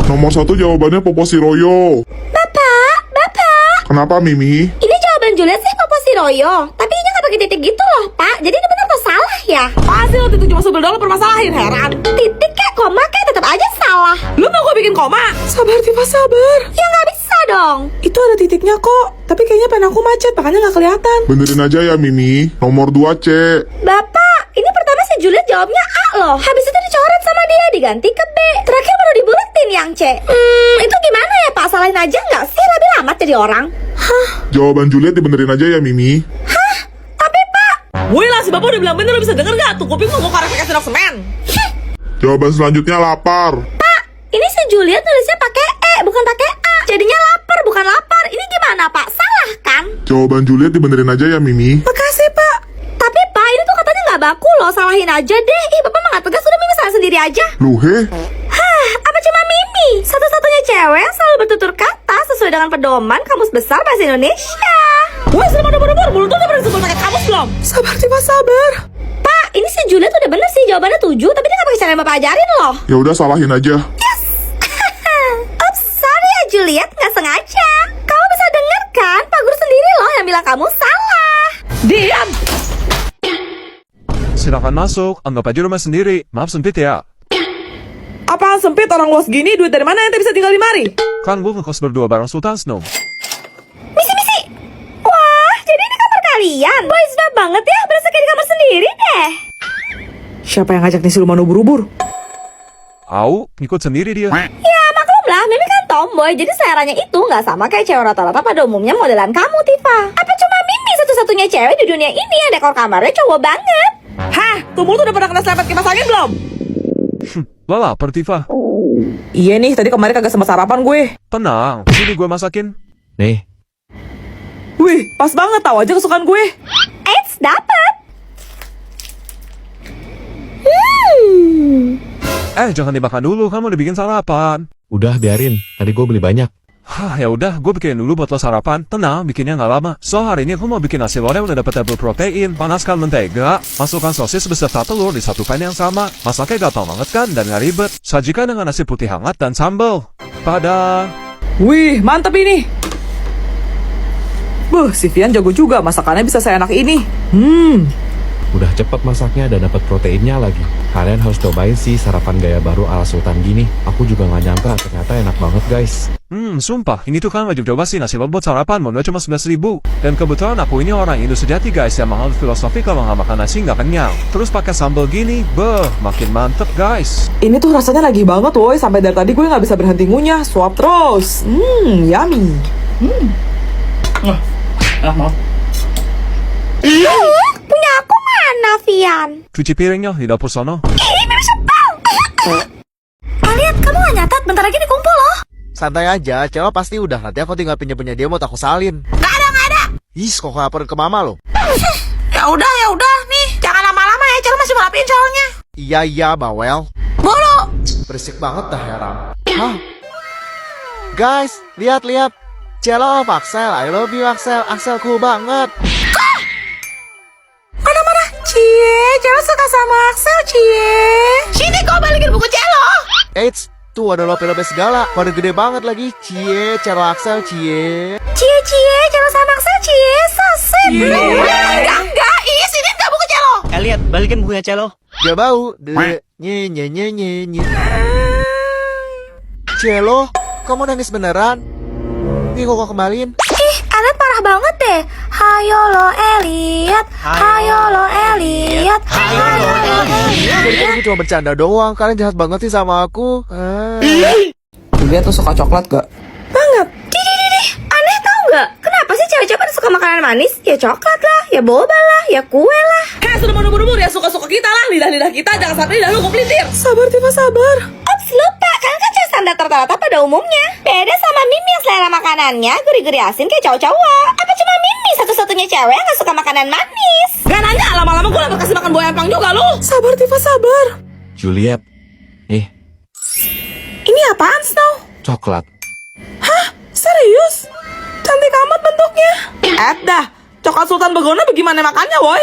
Nomor 1 jawabannya Popo Siroyo. Bapak. Kenapa, Mimi? Ini jawaban Juliet sih Popo Siroyo. Tapi ini nggak pakai titik gitu loh, Pak. Jadi ini benar atau salah ya? Pasti lo titik cuma sebel doang permasalahin, heran. Titik kayak koma kayak tetap aja salah. Lu mau gue bikin koma? Sabar Tifa, sabar. Ya nggak bisa dong. Itu ada titiknya kok. Tapi kayaknya pen aku macet, makanya nggak kelihatan. Benerin aja ya, Mimi. Nomor 2 C. Bapak, ini pertama si Juliet jawabnya A loh. Habis itu dicoret sama dia, diganti ke B. Terakhir baru dibuletin yang C. Itu gimana ya Pak? Salahin aja nggak sih? Lebih amat jadi orang. Jawaban Juliet dibenerin aja ya, Mimi. Tapi Pak, Wih lah, si bapak udah bilang bener, lo bisa denger gak? Tuh kuping mau korek pakai sendok semen. Jawaban selanjutnya lapar. ini si Juliet nulisnya pakai E, bukan pakai A. Jadinya lapar, bukan lapar. Ini gimana Pak? Salah kan? Jawaban Juliet dibenerin aja ya, Mimi. Makasih Pak. Tapi Pak, ini tuh katanya nggak baku loh. Salahin aja deh. Ih, Bapak mah nggak tegas. Udah Mimi salah sendiri aja. Loh, Apa cuma Mimi? Satu-satunya cewek yang selalu bertutur kata sesuai dengan pedoman Kamus Besar Bahasa Indonesia. Wah, selama udah mulut tuh udah pernah disebut pakai kamus belum? Sabar Tifa, sabar. Pak, ini si Juliet udah bener sih jawabannya 7, tapi dia nggak pakai cara yang Bapak ajarin loh. ya udah salahin aja. Oops, sorry ya Juliet, nggak sengaja. Kamu bisa denger kan? Pak Guru sendiri loh yang bilang kamu salah. Diam. Silakan masuk, anggap aja rumah sendiri. Maaf sempit ya. Apaan sempit, orang luas gini, duit dari mana ente bisa tinggal di mari? Kan gue ngekos berdua bareng Sultan Snow. Misi. Wah, jadi ini kamar kalian. Boy, sudah banget ya, berasa kayak di kamar sendiri deh. Siapa yang ngajak nih siluman ubur-ubur? Au, ngikut sendiri dia. Ya maklum lah, Mimi kan tomboy, jadi seleranya itu nggak sama kayak cewek rata-rata pada umumnya modelan kamu, Tifa. Apa cuma Mimi satu-satunya cewek di dunia ini yang dekor kamarnya cowok banget? Hah, tuh mulut udah pernah kena selepet kipas angin belum? Lo lapar, Tifa? Iya nih, tadi kemarin kagak sempat sarapan gue. Tenang, sini gue masakin. Nih. Wih, pas banget, tahu aja kesukaan gue. Eits, dapet. Jangan dimakan dulu, kamu udah bikin sarapan. Udah biarin, tadi gue beli banyak. Hah, ya udah, gue bikin dulu buat lo sarapan. Tenang, bikinnya nggak lama. So, hari ini aku mau bikin nasi goreng udah dapet double protein. Panaskan mentega, masukkan sosis beserta telur di satu pan yang sama. Masaknya gampang banget kan dan nggak ribet. Sajikan dengan nasi putih hangat dan sambal. Pada. Wih, mantep ini. Si Vian jago juga, masakannya bisa seenak ini. Udah cepet masaknya dan dapat proteinnya lagi. Kalian harus cobain sih sarapan gaya baru ala Sultan gini. Aku juga nggak nyangka ternyata enak banget guys. Sumpah, ini tuh kan wajib coba sih nasi lembut sarapan, modal cuma 11.000. Dan kebetulan aku ini orang Indo sejati guys, yang mahal filosofi kalau nggak makan nasi nggak kenyang. Terus pakai sambal gini, makin mantep guys. Ini tuh rasanya lagi banget woy, sampai dari tadi gue nggak bisa berhenti ngunyah, suap terus. Yummy. Punya aku mana, Vian? Cuci piringnya di dapur sono. Mimi sebel. Lihat, kamu nggak nyatat, bentar lagi dikumpul loh. Santai aja, cewek pasti udah. Nanti aku tinggal pinjam-pinjam dia mau aku salin. Nggak ada. Ih, kok lapor ke mama lo? Ya udah, nih jangan lama-lama ya, Cel masih mau rapiin soalnya. Iya, bawel. Bolo. Berisik banget dah heran. Hah? Guys, lihat. Cello of Axel, I love you Axel. Axel cool banget. Mana? Cie, Cel suka sama Axel, Cie. Sini kau balikin buku Celo. Eits, tuh ada lope-lope segala. Pada gede banget lagi. Cie, Cello Axel, cie. Cie, jangan sama Axel, cie, saset. Enggak, sini enggak buku Celo. Lihat, balikin bukunya Celo. Gak bau. Nye. Cello, kamu nangis beneran? Nih kok kembaliin. Ih, Alan parah banget deh. Hayo lo Elliot. Jadi kan aku cuma bercanda doang. Kalian jahat banget sih sama aku. Dia tuh suka coklat gak? Banget. Dih. Aneh tau gak? Kenapa sih cewek-cewek pada suka makanan manis? Ya coklat lah, ya boba lah, ya kue lah. Sudah mau nubur-nubur ya, suka-suka kita lah. Lidah-lidah kita, jangan sampai lidah lu kepelintir. Sabar, Tifa, sabar. Ops, lupa. Kalian kan cewek standar rata-rata pada umumnya. Beda sama Mimi yang selera makanannya gurih-gurih asin kayak cowok-cowok. Apa cuma Mimi satu-satunya cewek yang gak suka makanan manis? Gak nanya, lama-lama gue dapat kasih makan buah empang juga lu. Sabar, Tifa, sabar. Juliet, Ini apaan, Snow? coklat. Serius? Cantik amat bentuknya. Dah, coklat Sultan Begona bagaimana makannya, woy?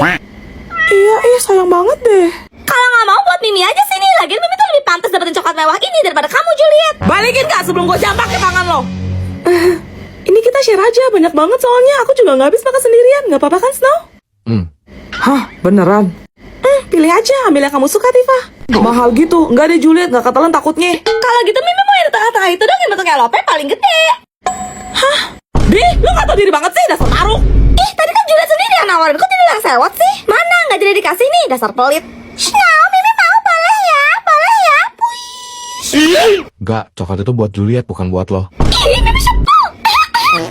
Iya, sayang banget deh. Kalau nggak mau buat Mimi aja sini. Lagian Mimi tuh lebih pantas dapetin coklat mewah ini daripada kamu, Juliet. Balikin kak sebelum gue jambak ke tangan lo. Ini kita share aja, banyak banget soalnya. Aku juga nggak habis makan sendirian. Nggak apa-apa kan, Snow? Hah, beneran? Pilih aja, ambil yang kamu suka, Tifa. Mahal gitu, nggak deh Juliet, nggak ketelan takutnya. Kalau gitu Mimi mau yang di tengah-tengah itu dong, yang bentuknya lope paling gede. Bi, lu nggak tau diri banget sih, dasar taruh. Ih, tadi kan Juliet sendiri yang nawarin, kok jadi yang sewot sih? Mana, nggak jadi dikasih nih, dasar pelit. Snow, Mimi mau, boleh ya, puish. Gak, coklat itu buat Juliet, bukan buat lo. Ih, Mimi sebel.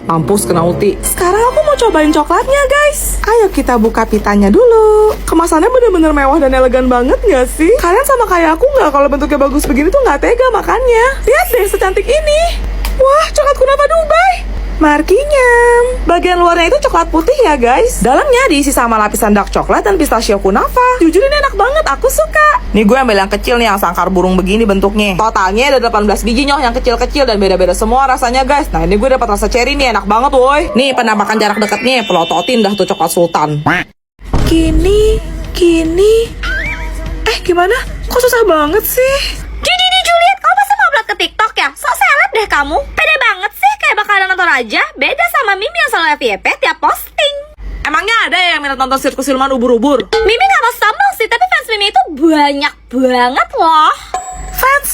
Mampus kena ulti. Sekarang aku mau cobain coklatnya, guys. Ayo kita buka pitanya dulu. Kemasannya bener-bener mewah dan elegan banget gak sih? Kalian sama kayak aku gak kalau bentuknya bagus begini tuh gak tega makannya? Lihat deh secantik ini. Wah, coklat kunafa Dubai. Markinya. Bagian luarnya itu coklat putih ya guys. Dalamnya diisi sama lapisan dark coklat dan pistachio kunafa. Jujur ini enak banget, aku suka. Nih gue ambil yang kecil nih, yang sangkar burung begini bentuknya. Totalnya ada 18 biji nyoh yang kecil-kecil dan beda-beda semua rasanya guys. Nah ini gue dapat rasa cherry nih, enak banget woi. Nih penampakan jarak dekatnya, pelototin dah tuh coklat sultan. Gini. Gimana? Kok susah banget sih? Jadi Juliet, kamu pasti mau upload ke TikTok ya? So seleb deh kamu. Pede banget sih, kayak bakalan nonton aja. Beda sama Mimi yang selalu FYP tiap posting. Emangnya ada yang minat nonton sirkus siluman ubur-ubur? Mimi gak mau sombong sih, tapi fans Mimi itu banyak banget loh. Fans?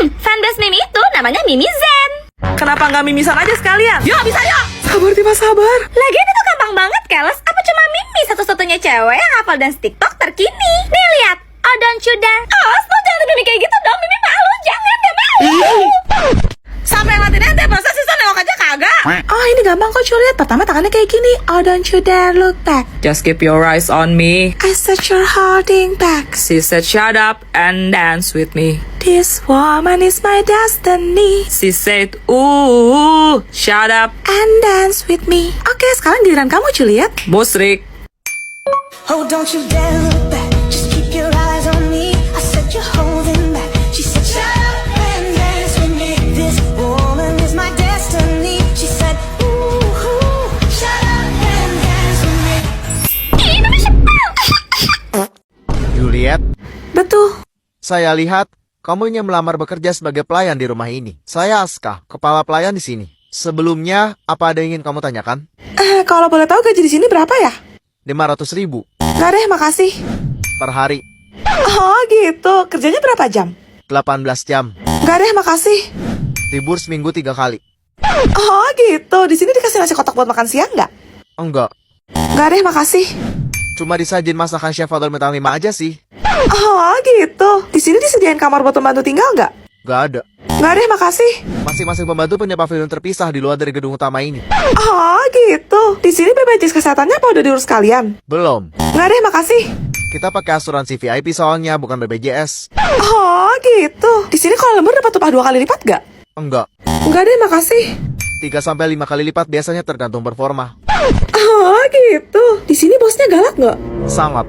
Fanbase Mimi itu namanya Mimi Zen. Kenapa nggak mimisan aja sekalian? Yuk bisa yuk! Sabar Tifa, sabar. Lagian itu gampang banget, Keles. Apa cuma Mimi satu-satunya cewek yang hafal dance TikTok terkini? Nih lihat, oh don't you dare. Oh, lo jangan Mimi kayak gitu dong. Mimi malu, jangan, gak mau. Sampai ngeliatin ente, masa sih nengok aja kagak? Oh ini gampang kok Juliet. Pertama tangannya kayak gini. Oh don't you dare look back. Just keep your eyes on me. I said you're holding back. She said shut up and dance with me. This woman is my destiny. She said ooh, shut up and dance with me. Oke sekarang giliran kamu Juliet. Musrik. Oh, don't you dare look back. Just keep your eyes on me. I said you're holding back. She said, shut up and dance with me. This woman is my destiny. She said, ooh, shut up and dance with me. Ih, Mimi sebel. Juliet, Betul. saya lihat kamu ingin melamar bekerja sebagai pelayan di rumah ini. Saya Aska, kepala pelayan di sini. Sebelumnya, apa ada yang ingin kamu tanyakan? Kalau boleh tahu gaji di sini berapa ya? 500.000 Nggak deh, makasih. per hari, Oh gitu. Kerjanya berapa jam? 18 jam. Nggak deh, makasih. Libur seminggu 3 kali. Oh gitu. Di sini dikasih nasi kotak buat makan siang nggak? Enggak, Nggak deh, makasih. cuma disajin masakan chef Fadol Bintang 5 aja sih. Oh gitu. Di sini disediain kamar buat pembantu tinggal nggak? Nggak ada. Nggak deh, makasih. Masing-masing pembantu punya pavilion terpisah di luar dari gedung utama ini. Oh gitu. Di sini BPJS kesehatannya apa udah diurus kalian? Belum. Nggak deh, makasih. Kita pakai asuransi VIP soalnya, bukan BPJS. Oh gitu. Di sini kalau lembur dapat upah 2 kali lipat nggak? Enggak. Nggak deh, makasih. 3-5 kali lipat biasanya tergantung performa. Oh gitu. Di sini bosnya galak nggak? Sangat.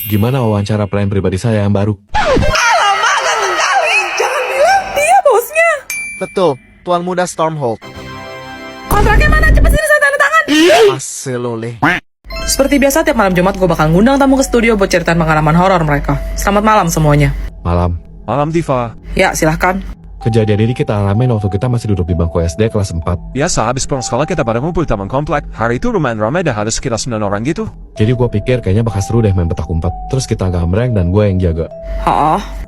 Gimana wawancara pelayan pribadi saya yang baru? Jangan bilang dia bosnya. Betul, Tuan Muda Stormhold. Kontraknya mana? Cepet sini saya tanda tangan. Aselole. Seperti biasa tiap malam Jumat gue bakal ngundang tamu ke studio buat ceritain pengalaman horor mereka. Selamat malam semuanya. Malam. Malam Diva. Ya, silahkan. Kejadian ini kita alamin waktu kita masih duduk di bangku SD kelas 4. Biasa habis pulang sekolah kita pada ngumpul di taman komplek. Hari itu lumayan ramai dan ada sekitar 9 orang gitu. Jadi gue pikir kayaknya bakal seru deh main petak umpet. Terus kita gambreng dan gue yang jaga.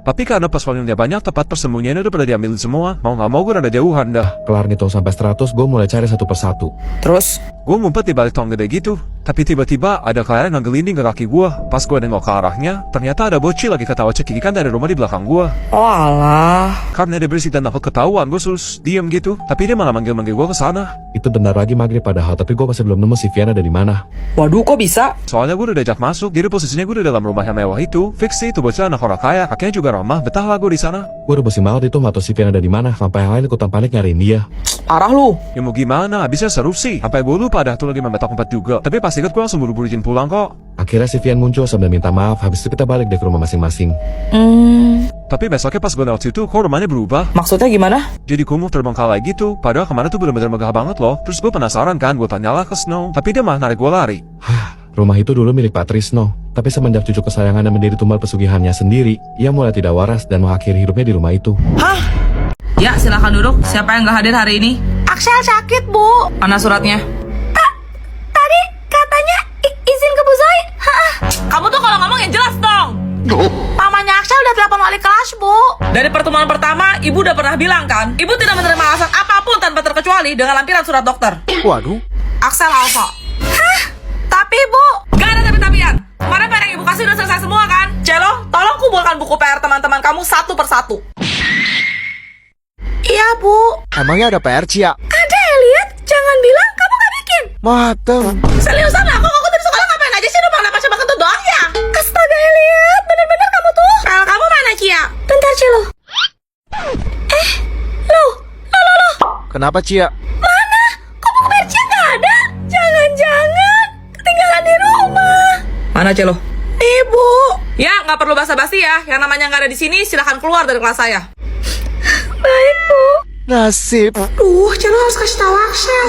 Tapi karena pas volumenya banyak, tempat persembunyian udah pada diambil semua. Mau gak mau gue rada jauhan dah. Kelar ngitung sampai 100, gue mulai cari satu persatu. Terus? Gue ngumpet di balik tong gede gitu. Tapi tiba-tiba ada kalian yang gelinding ke kaki gue. Pas gue nengok ke arahnya, ternyata ada bocil lagi ketawa cekikikan dari rumah di belakang gue. Oh alah. Karena dia berisik dan takut ketahuan, gue sus diem gitu. Tapi dia malah manggil-manggil gue ke sana. Itu bentar lagi maghrib padahal, tapi gue masih belum nemu si Vian ada di mana. Waduh, kok bisa? Soalnya gue udah diajak masuk, jadi posisinya gue udah dalam rumah yang mewah itu. Fix sih itu bocil anak orang kaya, kakeknya juga ramah, betah lah gue di sana. Gue udah pusing banget itu nggak tahu si Vian ada di mana. Sampai yang lain ikutan panik nyariin dia. Parah lu. Ya mau gimana, habisnya seru sih. Sampai gue lupa dah tuh lagi main petak umpet juga. Tapi pas inget gue langsung buru-buru izin pulang kok. Akhirnya si Vian muncul sambil minta maaf. Habis itu kita balik deh ke rumah masing-masing. Tapi besoknya pas gue lewat situ, kok rumahnya berubah. Maksudnya gimana? Jadi kumuh terbengkalai gitu. Padahal kemana tuh bener-bener megah banget loh. Terus gue penasaran kan, gue tanyalah ke Snow. Tapi dia malah narik gue lari. Rumah itu dulu milik Pak Trisno, tapi semenjak cucu kesayangannya menjadi tumbal pesugihannya sendiri, ia mulai tidak waras dan mengakhiri hidupnya di rumah itu. Hah? Ya, silakan duduk. Siapa yang nggak hadir hari ini? Aksel sakit, Bu. Mana suratnya? Tadi katanya izin ke Bu Zoe. Hah? Kamu tuh kalau ngomong yang jelas dong. Mamanya Aksel udah telepon wali kelas, Bu. Dari pertemuan pertama, Ibu udah pernah bilang kan, Ibu tidak menerima alasan apapun tanpa terkecuali dengan lampiran surat dokter. Waduh, Aksel Alfa. Tapi, Bu, Gak ada tapi-tapian. Kemarin PR yang Ibu kasih udah selesai semua kan? Celo, tolong kumpulkan buku PR teman-teman kamu satu persatu. iya, Bu. emangnya ada PR Cia? Ada, Elliot. Jangan bilang kamu gak bikin. Mateng. Seriusan aku dari sekolah ngapain aja sih numpang napas sama kentut doang ya? Astaga, Elliot. Bener-bener kamu tuh. Kalau kamu mana, Cia? Bentar, Cilo. Loh. Kenapa Cia? Mana? Kok buku PR Cia gak ada? Jangan-jangan ketinggalan di rumah. Mana Celo? Ibu. Ya, nggak perlu basa-basi ya. Yang namanya nggak ada di sini, silahkan keluar dari kelas saya. Baik, Bu. Nasib. Cilo harus kasih tahu Aksel.